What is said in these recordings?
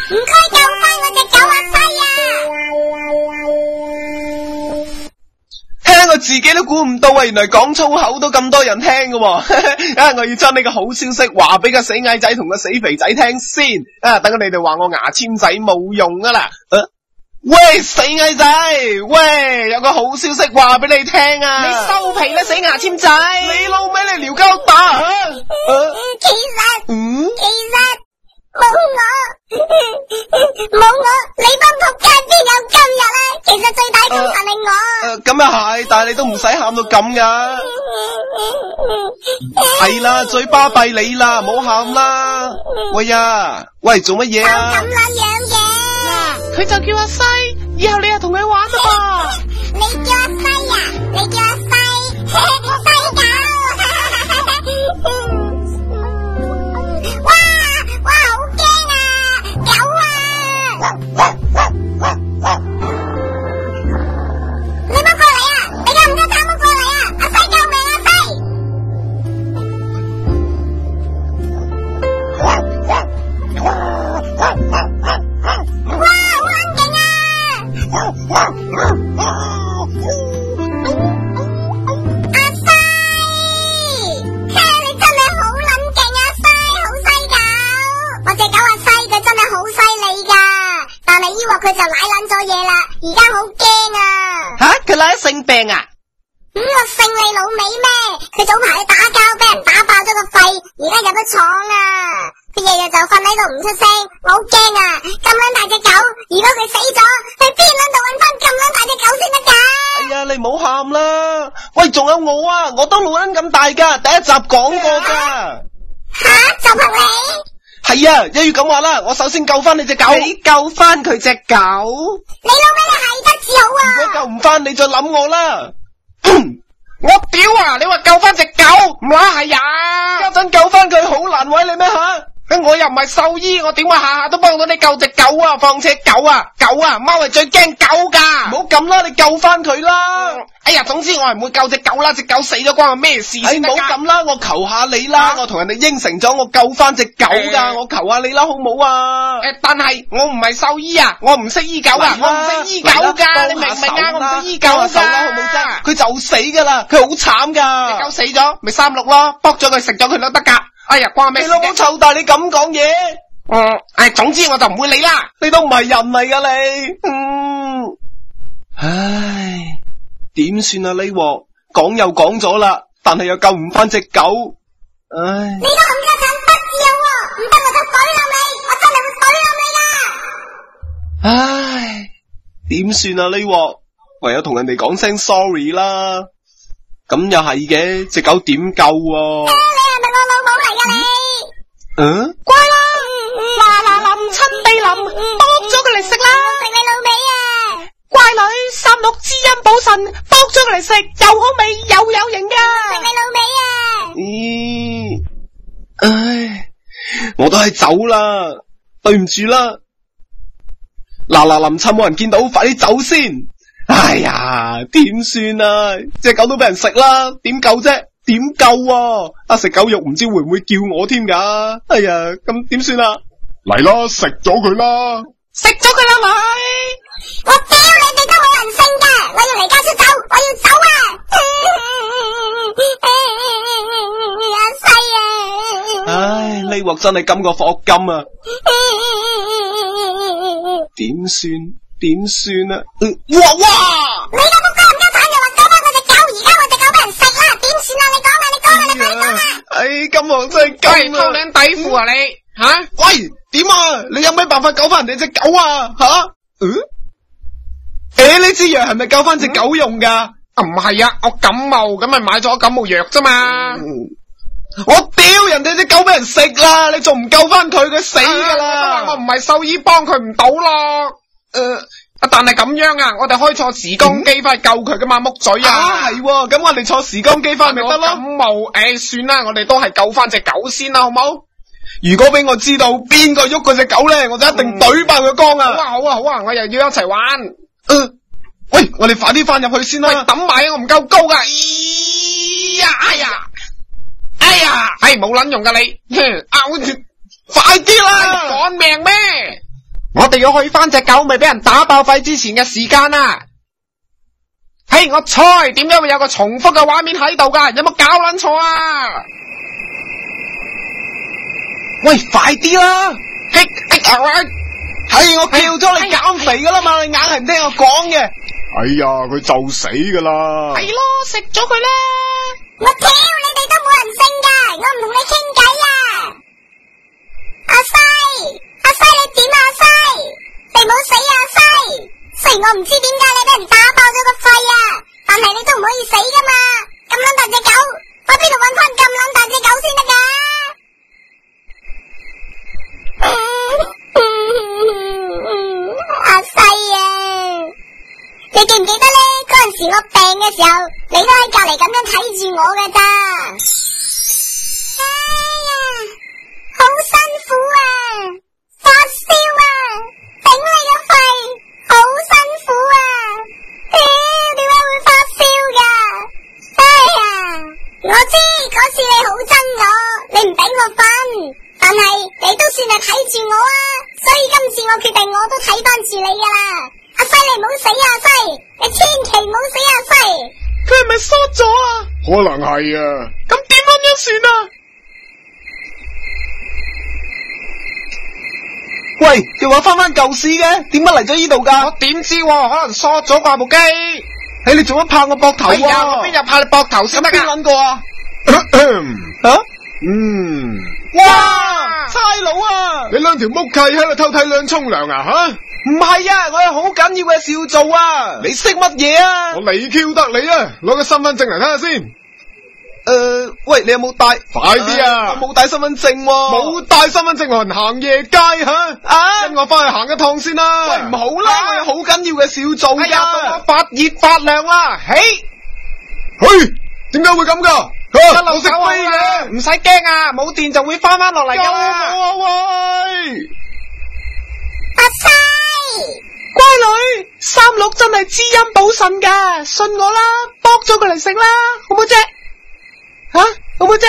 唔該救翻我隻狗阿西啊！我自己都估唔到啊，原來講粗口都咁多人聽㗎喎。我要將呢個好消息話俾個死矮仔同個死肥仔聽先。等你哋話我牙籤仔冇用噶啦。喂，死矮仔，喂，有個好消息話俾你聽啊！你收皮啦，死牙籤仔！你老味你撩交打其實冇我，你班仆街邊有今日啊？其實最大功臣係我。咁又係，但係你都唔使喊到咁噶。係啦，最巴閉你啦，唔好喊啦。喂呀，喂，做乜嘢啊？咁撚樣嘢。佢就叫阿西，以後你又同佢玩啦噃。你叫阿西啊？你叫阿西，西狗。哇，好驚啊！狗啊！你唔好過嚟啊！你夠唔夠膽唔好過嚟啊！阿西救命啊！哇，好冷靜啊！阿西，你真係好冷靜啊！西，好西狗，我隻狗阿西佢真係好犀利噶，但係以為佢就舐撚咗嘢啦，而家好驚啊！吓，佢舐咗性病啊？個姓你老味咩？佢早排去打交，俾人打爆咗個肺，而家入咗廠啊！佢日日就瞓喺度唔出聲，我好驚啊！咁撚大隻狗，如果佢死咗，去邊撚度搵翻咁撚大隻狗先得噶？哎呀，你唔好喊啦！喂，仲有我啊，我都冇撚咁大噶，第一集講過噶。吓，就憑你？係啊，一於咁話啦，我首先救翻你隻狗。你救翻佢隻狗？你老味你係得至好啊！如果救唔翻，你再諗我啦。我屌啊！你話救翻隻狗，唔啦係呀？家陣救翻佢好難為你咩吓？我又唔係獸醫，我點會下下都幫到你救隻狗啊？況且狗啊，貓係最驚狗噶。唔好咁啦，你救翻佢啦。哎呀，總之我係唔會救隻狗啦，隻狗死咗關我咩事先得㗎？唔好咁啦，我求下你啦，我同人哋應承咗，我救翻隻狗噶，我求下你啦，好唔好啊？但係我唔係獸醫啊，我唔識醫狗啊，我唔識醫狗噶，你明唔明啊？我唔識醫狗噶，手啦，好唔好啫？佢就死噶啦，佢好慘噶。隻狗死咗，咪36咯，剝咗佢食咗佢都得噶。哎呀，關咩事？你老母臭大，你咁講嘢？總之我就唔會理啦。你都唔係人嚟噶你。唉，點算啊呢鑊？講又講咗啦，但係又救唔翻隻狗。唉，你個冚家鏟不知好喎，唔得我就懟冧你，我真係會懟冧你噶。唉，點算啊呢鑊？唯有同人哋講聲 sorry 啦。咁又係嘅，隻狗點救喎？你係咪我老母嚟噶你？乖啦，嗱臨親地淋，剝咗佢嚟食啦。食你老味啊！乖女，36滋陰補腎，剝咗佢嚟食，又好味又有型噶。食你老味啊！唉，我都係走啦，對唔住啦。嗱，臨趁冇人見到，快啲走先。哎呀，點算啊？隻狗都俾人食啦，點救啫？點救啊？食狗肉唔知會唔會叫我添噶？哎呀，咁點算啊？嚟啦，食咗佢啦！食咗佢啦咪！我屌你哋都冇人性噶！我要離家出走，我要走啊！阿西啊！唉，呢鑊真係金過霍金啊！點算啊？哇！你個仆街冚家鏟又話救翻我隻狗，而家我隻狗俾人食啦，點算啊？你講啊！你快啲講啊！唉，金王真係金啊！偷領底褲啊你吓？喂，點啊？你有咩辦法救翻人哋隻狗啊？吓？呢支藥係咪救翻隻狗用噶？唔係啊，我感冒咁咪買咗感冒藥啫嘛。我屌人哋隻狗俾人食啦，你仲唔救翻佢？佢死噶啦！我唔係獸醫，幫佢唔到咯。但係咁樣啊，我哋開錯時光機翻去救佢噶嘛，木嘴啊！係，咁我哋坐時光機翻咪得咯。感冒，算啦，我哋都係救翻隻狗先啦，好冇？如果俾我知道邊個喐嗰隻狗咧，我就一定懟爆佢缸啊！好啊，我又要一齊玩。喂，我哋快啲翻入去先啦！喂，抌埋我唔夠高噶。哎呀，冇撚用噶你，快啲啦！趕命咩？我哋要去翻隻狗未俾人打爆肺之前嘅時間啊！嘿，我猜點解會有個重複嘅畫面喺度噶？有冇搞撚錯啊？喂，快啲啦！係我叫咗你減肥噶啦嘛，你硬係唔聽我講嘅。哎呀，佢就死噶啦！係咯，食咗佢啦！我挑你哋都冇人性噶，我唔同你傾偈啊！阿西你點啊？阿西，你唔好死啊！阿西，雖然我唔知點解你俾人打爆咗個肺啊，但係你都唔可以死噶嘛！咁撚大隻狗，我邊度搵翻咁撚大隻狗先得噶？阿西啊，你記唔記得咧？嗰陣時我病嘅時候，你都喺隔籬咁樣睇住我噶咋？哎呀，好辛苦啊，發燒啊，頂你個肺，好辛苦啊！點解會發燒噶？哎呀，我知嗰次你好憎我，你唔俾我瞓，但係你都算係睇住我啊，所以今次我決定我都睇翻住你噶啦。阿西你唔好死啊！阿西，你千祈唔好死啊！阿西，佢係咪縮咗啊？可能係啊。咁點樣算啊？喂，又話翻舊市嘅，點解嚟咗呢度噶？我點知喎？可能縮咗掛部機。嘿，你做乜拍我膊頭啊？哎呀，我邊有拍你膊頭先得噶？邊撚個啊？吓？哇！差佬啊！你兩條木契喺度偷睇兩沖涼啊？吓？唔係啊，我有好緊要嘅事要做啊！你識乜嘢啊？我理 Q 得你啊！攞個身份證嚟睇下先。喂，你有冇帶？快啲啊！我冇帶身份證喎。冇帶身份證我行夜街吓？跟我翻去行一趟先啦。喂，唔好啦，我有好緊要嘅事要做噶。哎呀，到我發熱發亮啦！嘿，點解會咁噶？一路走啊！唔使驚啊，冇電就會翻落嚟噶啦。喂！阿西，乖女，三六真係滋陰補腎噶，信我啦，剝咗佢嚟食啦，好唔好啫？吓，好唔好啫？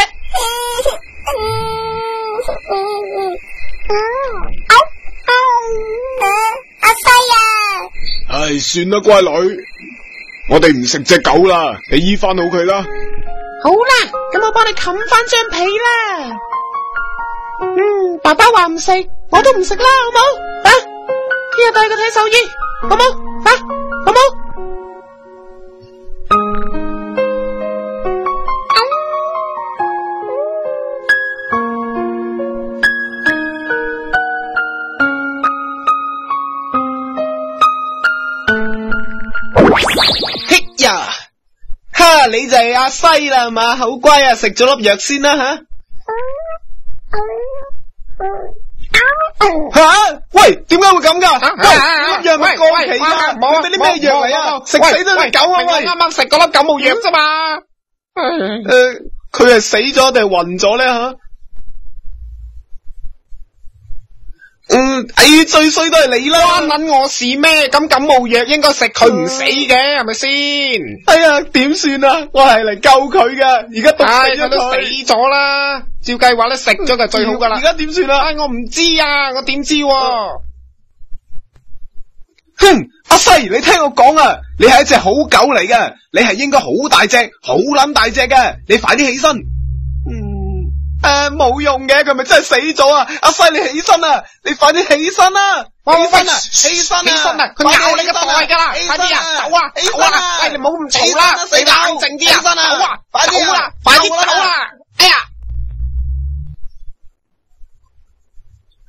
阿西啊！唉，算啦，乖女，我哋唔食隻狗啦，你醫翻好佢啦。好啦，咁我幫你冚翻張被啦。爸爸話唔食，我都唔食啦，好冇？啊，聽日帶佢睇獸醫，好冇？啊，好冇？嘿呀！哈，你就係阿西啦，係嘛？好乖啊，食咗粒藥先啦吓。吓！喂，點解會咁噶？喂，粒藥咪過期噶？你俾啲咩藥嚟啊？食死咗隻狗啊！喂，啱啱食嗰粒感冒藥啫嘛。佢係死咗定係暈咗咧吓？最衰都係你啦，關撚我事咩？咁感冒藥應該食佢唔死嘅，係咪先？哎呀，點算啊？我係嚟救佢噶，而家毒死咗佢都死咗啦。照計劃咧，食咗就最好噶啦。而家點算啊？我唔知啊，我點知？哼，阿西，你聽我講啊，你係一隻好狗嚟嘅，你係應該好大隻，好撚大隻嘅，你快啲起身。冇用嘅，佢咪真係死咗啊！阿西，你起身啊！你快啲起身啊！起身啊！起身啊！起身啊！佢咬你個袋噶啦！快啲啊！走啊！走啊！喂，你唔好咁嘈啦！你冷靜啲啊！走啊！快啲啊！快啲走啊！哎呀！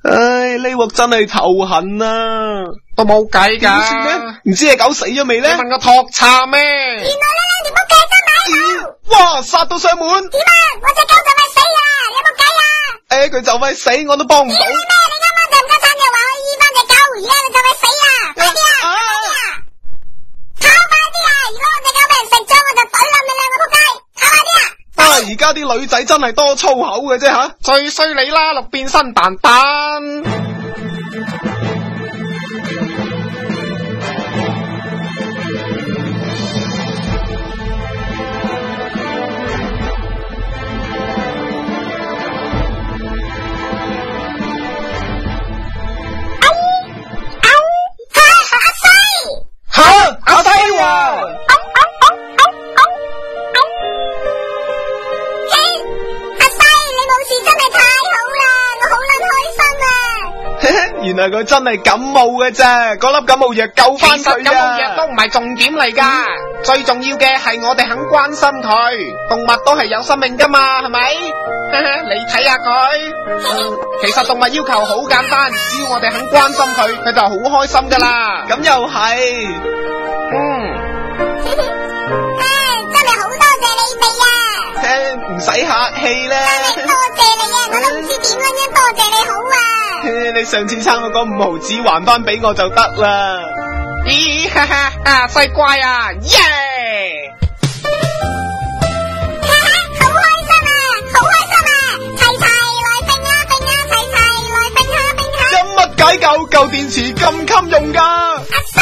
唉，呢鑊真係頭痕啊！都冇計噶。點算咧？唔知隻狗死咗未咧？你問我托叉咩？原來呢兩條仆街真係喺度。哇！殺到上門。點啊？我隻狗就快死啦！你有冇計啊？佢就快死，我都幫唔到。咩？你啱啱就唔夠慘嘅話可以醫翻隻狗，而家你就快死啦！快啲啊！快啲啊！如果我隻狗俾人食咗，我就懟冧你兩個仆街！快啲啊！而家啲女仔真係多粗口嘅啫吓。最衰你啦，六變身蛋蛋。原來佢真係感冒嘅啫，嗰粒感冒藥救翻其實佢感冒藥都啊！唔係重點嚟噶，最重要嘅係我哋肯關心佢。動物都係有生命噶嘛，係咪？你睇下佢，其實動物要求好簡單，只要我哋肯關心佢，佢就好開心噶啦。咁又係，真係好多謝你哋啊！唔使客氣啦。真係多謝你啊！我都唔知點樣多謝你好啊！你上次差我嗰5毫子還翻俾我就得啦。咦，哈哈，細乖啊，耶！好開心啊！好開心啊！齊齊來冰啊冰啊，齊齊來冰下冰下。因乜解救舊電池咁襟用噶？阿生。